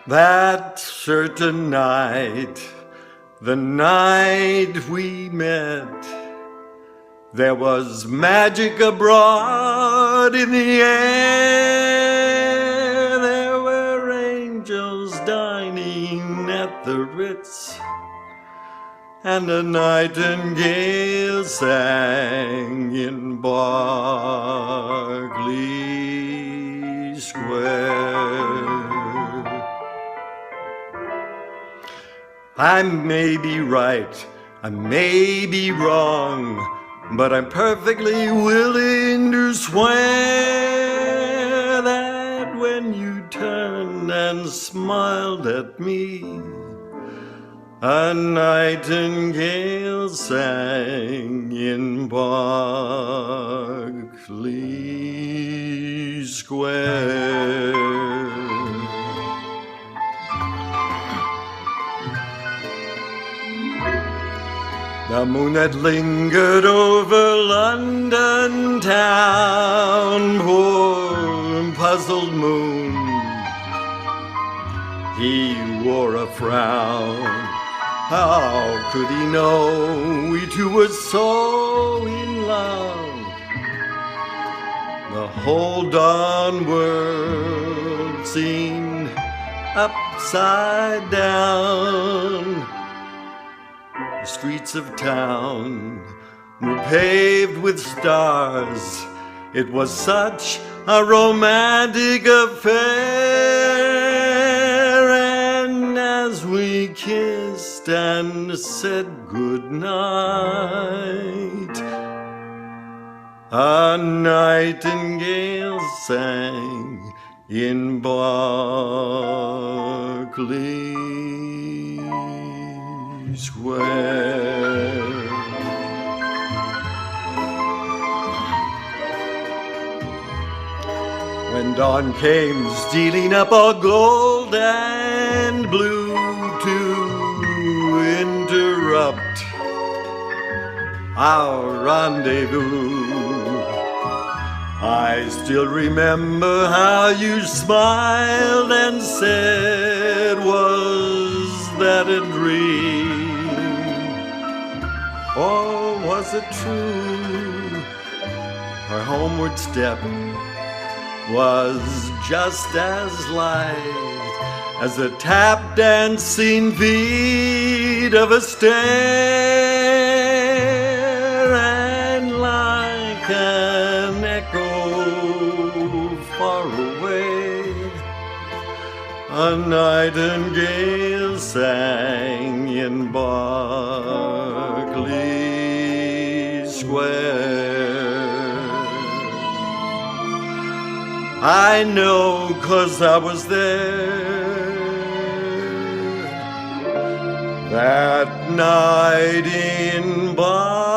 That certain night, the night we met, there was magic abroad in the air. There were angels dining at the Ritz, and a nightingale sang in Berkeley Square. I may be right, I may be wrong, but I'm perfectly willing to swear that when you turned and smiled at me, a nightingale sang in Berkeley Square. The moon that lingered over London town, poor puzzled moon, he wore a frown. How could he know we two were so in love? The whole darn world seemed upside down. The streets of town were paved with stars. It was such a romantic affair. And as we kissed and said goodnight, a nightingale sang in Berkeley Square. When dawn came stealing up all gold and blue to interrupt our rendezvous, I still remember how you smiled and said, was that a dream? Or was it true? Our homeward step was just as light as the tap dancing feet of a stair, and like an echo far away, a nightingale sang in Berkeley Square. I know 'cause I was there that night in Berkeley